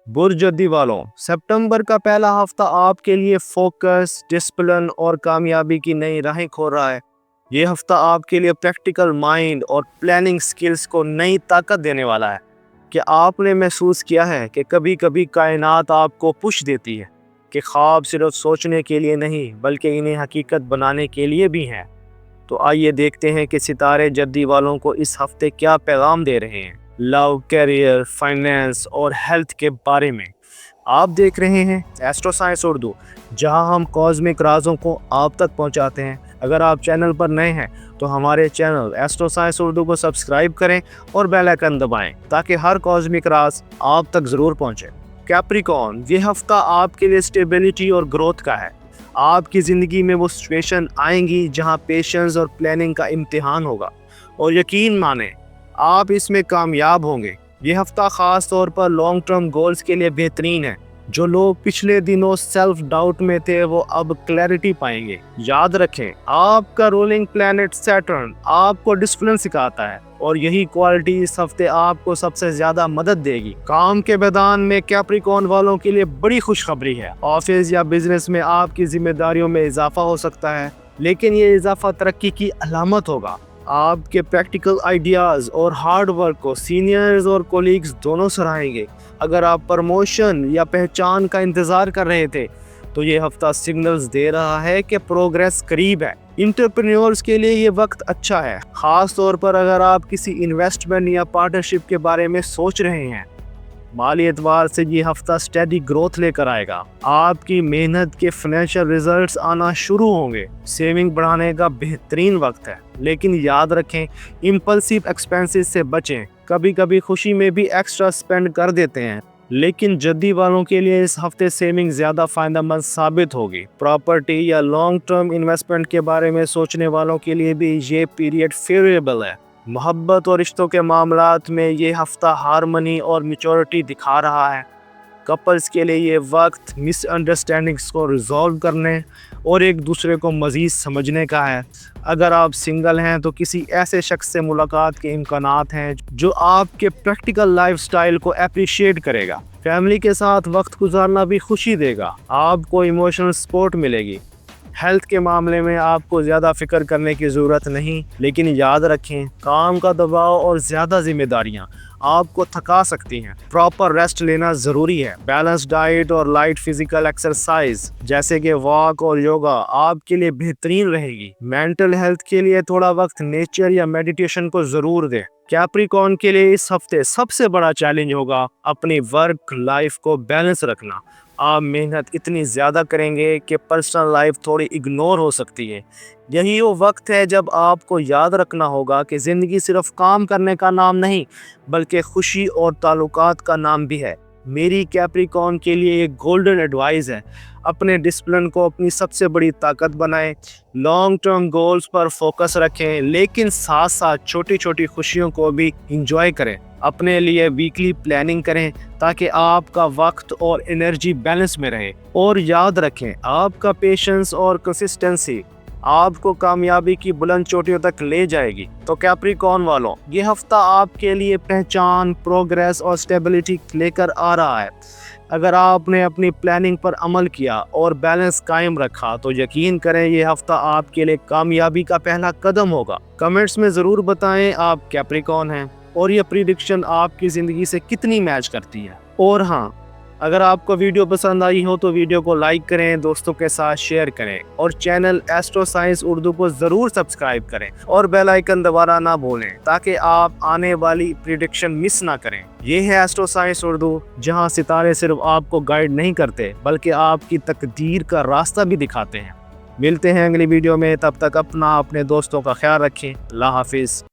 बुर्जदी वालों, सितंबर का पहला हफ्ता आपके लिए फोकस, डिसिप्लिन और कामयाबी की नई राहें खोल रहा है। ये हफ्ता आपके लिए प्रैक्टिकल माइंड और प्लानिंग स्किल्स को नई ताकत देने वाला है। कि आपने महसूस किया है कि कभी कभी कायनात आपको पुश देती है कि ख्वाब सिर्फ सोचने के लिए नहीं बल्कि इन्हें हकीकत बनाने के लिए भी हैं। तो आइए देखते हैं कि सितारे जद्दी वालों को इस हफ्ते क्या पैगाम दे रहे हैं लव, कैरियर, फाइनेंस और हेल्थ के बारे में। आप देख रहे हैं एस्ट्रो साइंस उर्दू, जहां हम कॉस्मिक राजों को आप तक पहुंचाते हैं। अगर आप चैनल पर नए हैं तो हमारे चैनल एस्ट्रो साइंस उर्दू को सब्सक्राइब करें और बेल आइकन दबाएं ताकि हर कॉस्मिक राज आप तक ज़रूर पहुंचे। कैप्रिकॉर्न, ये हफ्ता आपके लिए स्टेबिलिटी और ग्रोथ का है। आपकी ज़िंदगी में वो सिचुएशन आएंगी जहां पेशेंस और प्लानिंग का इम्तिहान होगा, और यकीन माने आप इसमें कामयाब होंगे। ये हफ्ता ख़ास तौर पर लॉन्ग टर्म गोल्स के लिए बेहतरीन है। जो लोग पिछले दिनों सेल्फ डाउट में थे वो अब क्लैरिटी पाएंगे। याद रखें, आपका रूलिंग प्लैनेट सैटर्न आपको डिसिप्लिन सिखाता है, और यही क्वालिटी इस हफ्ते आपको सबसे ज्यादा मदद देगी। काम के मैदान में कैप्रिकॉर्न वालों के लिए बड़ी खुशखबरी है। ऑफिस या बिजनेस में आपकी जिम्मेदारियों में इजाफा हो सकता है, लेकिन ये इजाफा तरक्की की अलामत होगा। आपके प्रैक्टिकल आइडियाज़ और हार्ड वर्क को सीनियर्स और कोलीग्स दोनों सराहेंगे। अगर आप प्रमोशन या पहचान का इंतज़ार कर रहे थे तो ये हफ्ता सिग्नल्स दे रहा है कि प्रोग्रेस करीब है। एंटरप्रेन्योर्स के लिए ये वक्त अच्छा है, ख़ास तौर पर अगर आप किसी इन्वेस्टमेंट या पार्टनरशिप के बारे में सोच रहे हैं। माली एतबार से ये हफ्ता स्टेडी ग्रोथ लेकर आएगा। आपकी मेहनत के फाइनेंशियल रिजल्ट्स आना शुरू होंगे। सेविंग बढ़ाने का बेहतरीन वक्त है, लेकिन याद रखें इम्पल्सिव एक्सपेंसेस से बचें। कभी कभी खुशी में भी एक्स्ट्रा स्पेंड कर देते हैं, लेकिन जद्दी वालों के लिए इस हफ्ते सेविंग ज़्यादा फ़ायदेमंद साबित होगी। प्रॉपर्टी या लॉन्ग टर्म इन्वेस्टमेंट के बारे में सोचने वालों के लिए भी ये पीरियड फेवरेबल है। मोहब्बत और रिश्तों के मामलात में ये हफ्ता हार्मनी और मैच्योरिटी दिखा रहा है। कपल्स के लिए ये वक्त मिसअंडरस्टैंडिंग्स को रिजॉल्व करने और एक दूसरे को मज़ीद समझने का है। अगर आप सिंगल हैं तो किसी ऐसे शख्स से मुलाकात के इम्कानात हैं जो आपके प्रैक्टिकल लाइफस्टाइल को अप्रिशिएट करेगा। फैमिली के साथ वक्त गुजारना भी खुशी देगा। आपको इमोशनल सपोर्ट मिलेगी। हेल्थ के मामले में आपको ज़्यादा फिक्र करने की ज़रूरत नहीं, लेकिन याद रखें काम का दबाव और ज़्यादा जिम्मेदारियां आपको थका सकती हैं। प्रॉपर रेस्ट लेना ज़रूरी है। बैलेंस डाइट और लाइट फिजिकल एक्सरसाइज जैसे कि वॉक और योगा आपके लिए बेहतरीन रहेगी। मेंटल हेल्थ के लिए थोड़ा वक्त नेचर या मेडिटेशन को ज़रूर दें। कैप्रिकॉर्न के लिए इस हफ्ते सबसे बड़ा चैलेंज होगा अपनी वर्क लाइफ को बैलेंस रखना। आप मेहनत इतनी ज़्यादा करेंगे कि पर्सनल लाइफ थोड़ी इग्नोर हो सकती है। यही वो वक्त है जब आपको याद रखना होगा कि ज़िंदगी सिर्फ काम करने का नाम नहीं बल्कि खुशी और ताल्लुकात का नाम भी है। मेरी कैप्रिकॉर्न के लिए एक गोल्डन एडवाइस है, अपने डिसिप्लिन को अपनी सबसे बड़ी ताकत बनाएं। लॉन्ग टर्म गोल्स पर फोकस रखें, लेकिन साथ साथ छोटी छोटी खुशियों को भी इंजॉय करें। अपने लिए वीकली प्लानिंग करें ताकि आपका वक्त और एनर्जी बैलेंस में रहे। और याद रखें, आपका पेशेंस और कंसिस्टेंसी आपको कामयाबी की बुलंद चोटियों तक ले जाएगी। तो कैप्रिकॉर्न वालों, ये हफ्ता आपके लिए पहचान, प्रोग्रेस और स्टेबिलिटी लेकर आ रहा है। अगर आपने अपनी प्लानिंग पर अमल किया और बैलेंस कायम रखा तो यकीन करें ये हफ्ता आपके लिए कामयाबी का पहला कदम होगा। कमेंट्स में ज़रूर बताएं आप कैप्रिकॉर्न हैं और ये प्रिडिक्शन आपकी ज़िंदगी से कितनी मैच करती है। और हाँ, अगर आपको वीडियो पसंद आई हो तो वीडियो को लाइक करें, दोस्तों के साथ शेयर करें और चैनल एस्ट्रो साइंस उर्दू को ज़रूर सब्सक्राइब करें और बेल आइकन दबाना ना भूलें ताकि आप आने वाली प्रिडिक्शन मिस ना करें। ये है एस्ट्रो साइंस उर्दू, जहां सितारे सिर्फ आपको गाइड नहीं करते बल्कि आपकी तकदीर का रास्ता भी दिखाते हैं। मिलते हैं अगली वीडियो में, तब तक अपने दोस्तों का ख्याल रखें। अल्लाह हाफिज़।